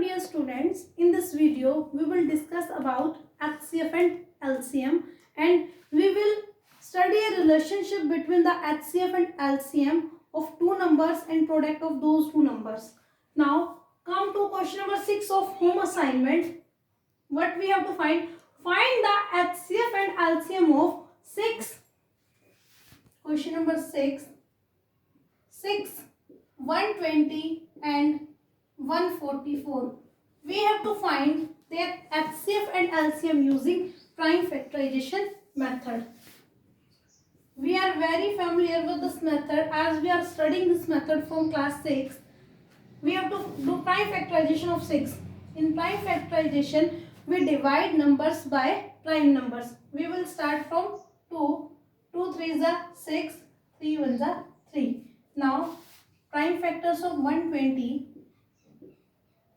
dear students, in this video we will discuss about HCF and LCM, and we will study a relationship between the HCF and LCM of two numbers and product of those two numbers. Now come to question number 6 of home assignment. What we have to find? Find the HCF and LCM of 6. Question number 6. 120 and 144. We have to find their HCF and LCM using prime factorization method. We are very familiar with this method as we are studying this method from class 6. We have to do prime factorization of 6. In prime factorization, we divide numbers by prime numbers. We will start from 2. 2 3s are 6, 3 1s are 3. Now, prime factors of 120.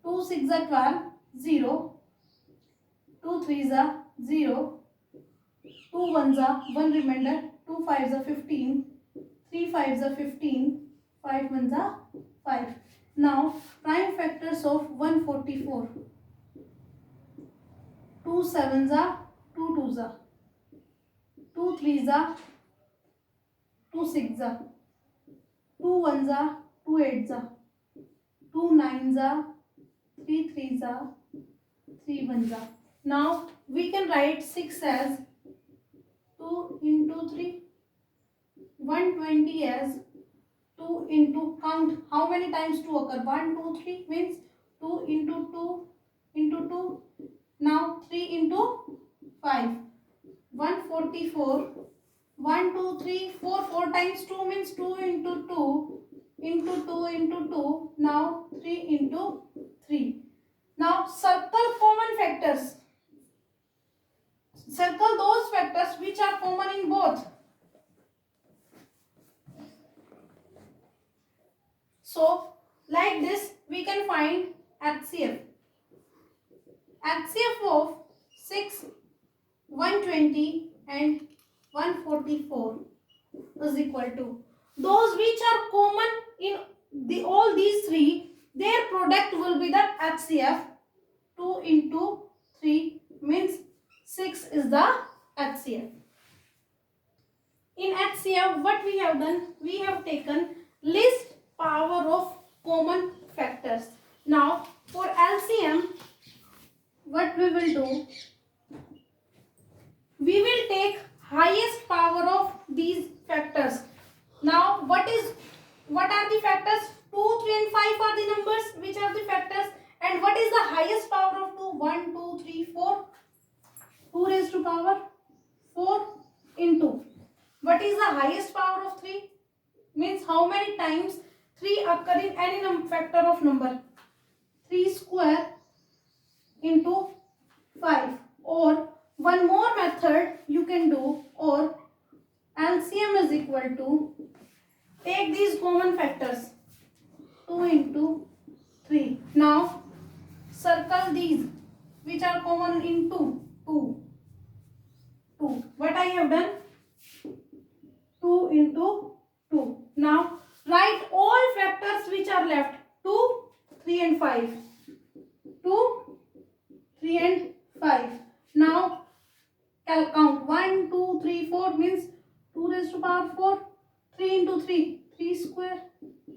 2 6 are 12, 0. 2 3s are 0. 2 1s are 1 remainder. 2 5s are 15. 3 5s are 15. 5 1s are 5. Now, prime factors of 144. 2 7s are 2 2s are 2 3s are 2 6s are 2 1s are 2 8s are 2 9s are 3 3s are 3 1s are. Now we can write 6 as 2 into 3, 120 as 2 into, count how many times 2 occur, 1 2 3 means 2 into 2 into 2. Now 3 into 5, 144, 1 2 3 4, 4 times 2 means 2 into 2 into 2 into 2. Now 3 into 3. Now circle common factors. Circle those factors which are common in both. So like this we can find HCF. HCF of 6, 120 and 144 is equal to those which are common in all these three. Their product will be the HCF. 2 into 3 means 6 is the HCF. In HCF, what we have done? We have taken least power of common factors. Now for LCM, what we will do? We will take highest power of these factors. Now what are the factors? 2, 3 and 5 are the numbers which are the factors. And what is the highest power of 2? 1, 2, 3, 4. 2 raised to power 4 into. What is the highest power of 3? Means how many times 3 occur in any factor of number. 3 square into 5. Or one more method you can do, or LCM is equal to, take these common factors, 2 into 3. Now circle these which are common in 2. What I have done? 2 into 2. Now write all factors which are left. 2, 3 and 5. 2, 3 and 5. Now count 1, 2, 3, 4 means 2 raised to power 4. 3 into 3, 3 square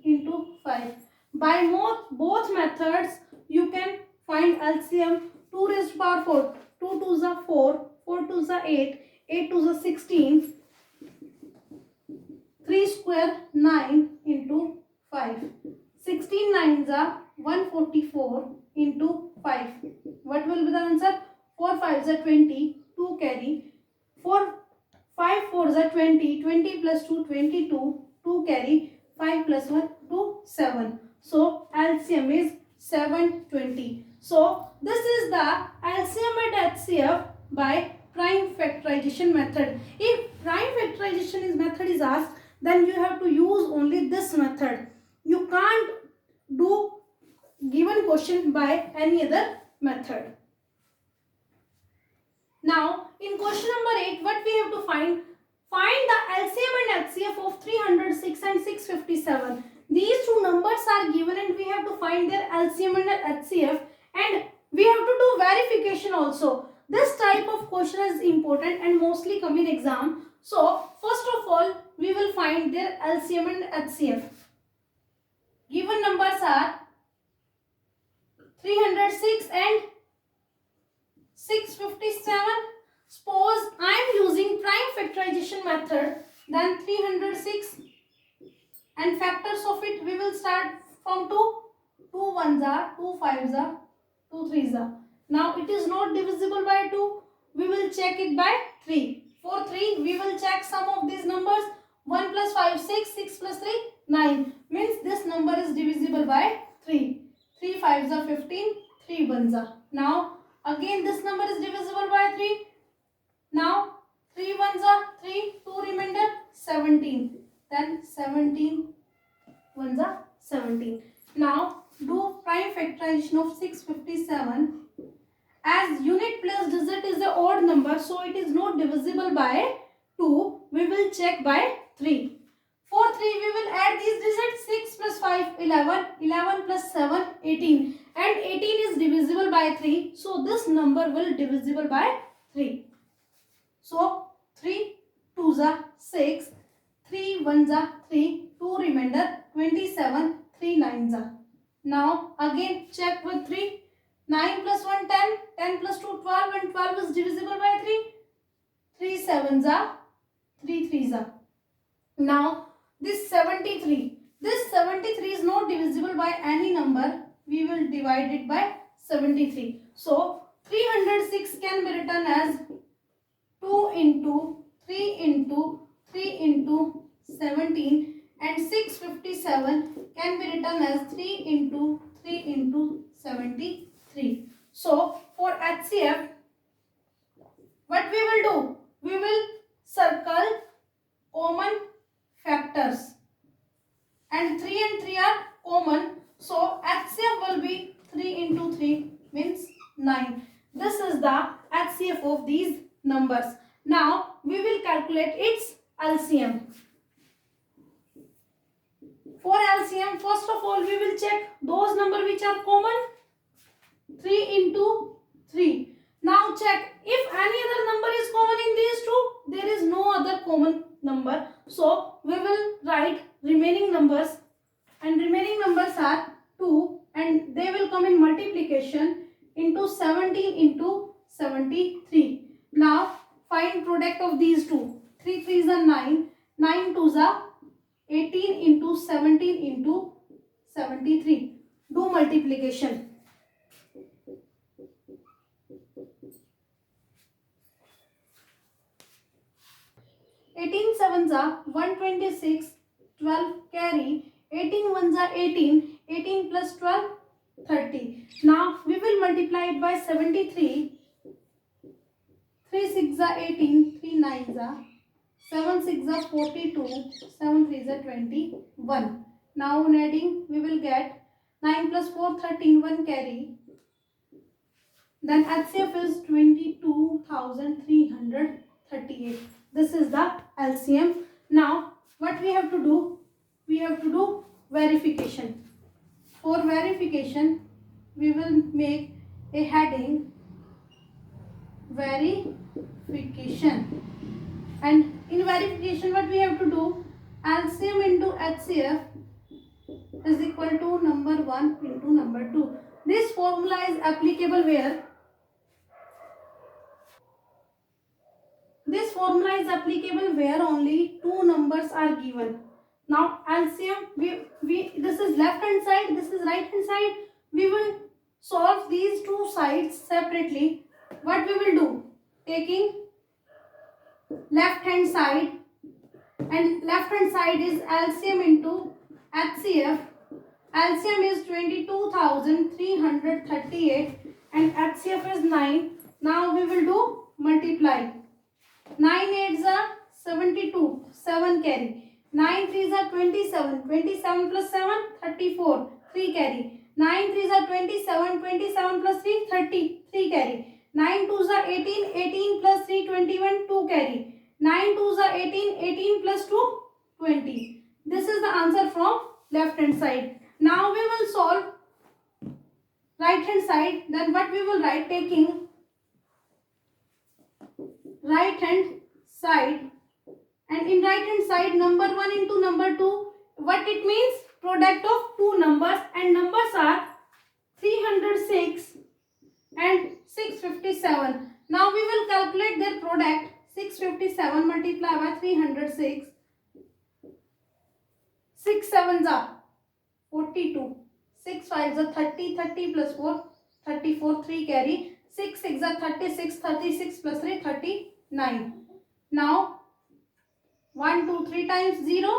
into 5. By both methods you can find LCM. 2 raised to power 4. 2 2s are 4. 4 2s are 8. 8 2s are 16. 3 square 9 into 5. 16 9s are 144 into 5. What will be the answer? 4 5s are 20. 2 carry. 4 5 4s are 20. 20 plus 2 22. 2 carry. 5 plus 1 2 7. So LCM is 720. So this is the LCM and HCF by prime factorization method. If prime factorization method is asked, then you have to use only this method. You can't do given question by any other method. Now in question number 8, what we have to find? Find the LCM and HCF of 306 and 657. These two numbers are given and we have to find their LCM and HCF, And we have to do verification also. This type of question is important and mostly come in exam. So first of all, we will find their LCM and HCF. Given numbers are 306 and 657. Suppose I am using prime factorization method, then 306 and factors of it we will start from 2. 2 ones are, 2 fives are, 2 threes are. Now it is not divisible by 2. We will check it by 3. For 3 we will check some of these numbers. 1 plus 5 6, 6 plus 3 9. Means this number is divisible by 3. 3 fives are 15, 3 ones are. Now again this number is divisible by 3. Now 3 ones are 3, 2 remainder 17. Then 17 ones are 17. Now do prime factorization of 657. As unit place digit is an odd number, so it is not divisible by 2. We will check by 3. For 3 we will add these digits. 6 plus 5 11, 11 plus 7 18, and 18 is divisible by 3, so this number will divisible by 3. So 3 2s are 6, 3 1s are 3, 2 remainder 27, 3 9s are. Now again check with 3. 9 plus 1 10, 10 plus 2 12, and 12 is divisible by 3. 3 7s are, 3 3s are. Now this 73. This 73 is not divisible by any number. We will divide it by 73. So 306 can be written as 2 into 3 into 3 into 17, and 657 can be written as 3 into 3 into 73. So for HCF, what we will do? We will circle common factors, and 3 and 3 are common, so HCF will be 3 into 3 means 9. This is the HCF of these numbers. Now we will calculate its LCM. For LCM, first of all we will check those numbers which are common. 3 into 3. Now check if any other number is common in these two. There is no other common number, so we will write remaining numbers, and remaining numbers are 2, and they will come in multiplication into 17 into 73. Now find product of these two. 3 3s are 9, 9 2s are 18 into 17 into 73. Do multiplication. 18 sevens are 126, 12 carry, 18 ones are 18, 18 plus 12, 30. Now we will multiply it by 73. 3 6 are 18, 3 9s are, 7 6 are 42, 7 3s are 21. Now on adding we will get 9 plus 4 13, 1 carry. Then HCF is 22,338. This is the LCM. Now what we have to do? We have to do verification. For verification we will make a heading verification, and in verification what we have to do? LCM into HCF is equal to number 1 into number 2. This formula is applicable where? This formula is applicable where only two numbers are given. Now LCM, this is left hand side, this is right hand side. We will solve these two sides separately. What we will do? Taking left hand side, and left hand side is LCM into HCF. LCM is 22,338 and HCF is 9. Now we will do multiply. 9 8s are 72, 7 carry. 9 3s are 27, 27 plus 7, 34, 3 carry. 9 3s are 27, 27 plus 3, 30, 3 carry. 9 2s are 18, 18 plus 3, 21, 2 carry. 9 2s are 18, 18 plus 2, 20. This is the answer from left hand side. Now we will solve right hand side, then what we will write, taking right hand side, and in right hand side number 1 into number 2, what it means, product of two numbers, and numbers are 306 and 657. Now we will calculate their product. 657 multiplied by 306, 6 sevens are 42, 6 fives are 30, 30 plus 4, 34, 3 carry, 6 6 are 36, 36 plus 3, 39. Now 1 2 3 times 0,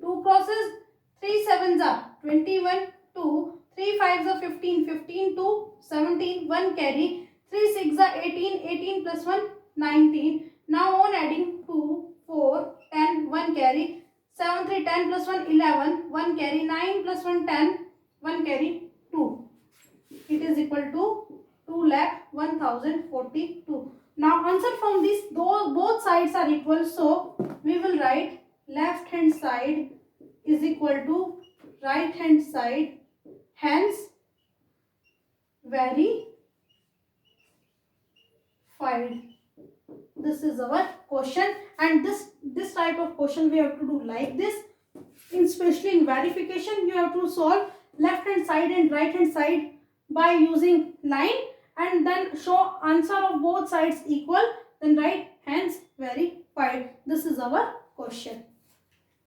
2 crosses, 3 sevens are 21, 2, 3 fives are 15, 15 2, 17, 1 carry, 3 6 are 18, 18 plus 1, 19. Now on adding 2, 4, 10, 1 carry, 7 3 10 plus 1, 11, 1 carry, 9 plus 1, 10, 1 carry, 2. It is equal to 2,01,042. Now answer from this, though both sides are equal, so we will write left hand side is equal to right hand side, hence verified. This is our question, and this type of question we have to do like this. Especially in verification, you have to solve left hand side and right hand side by using line, and then show answer of both sides equal, then write hence verified. This is our question.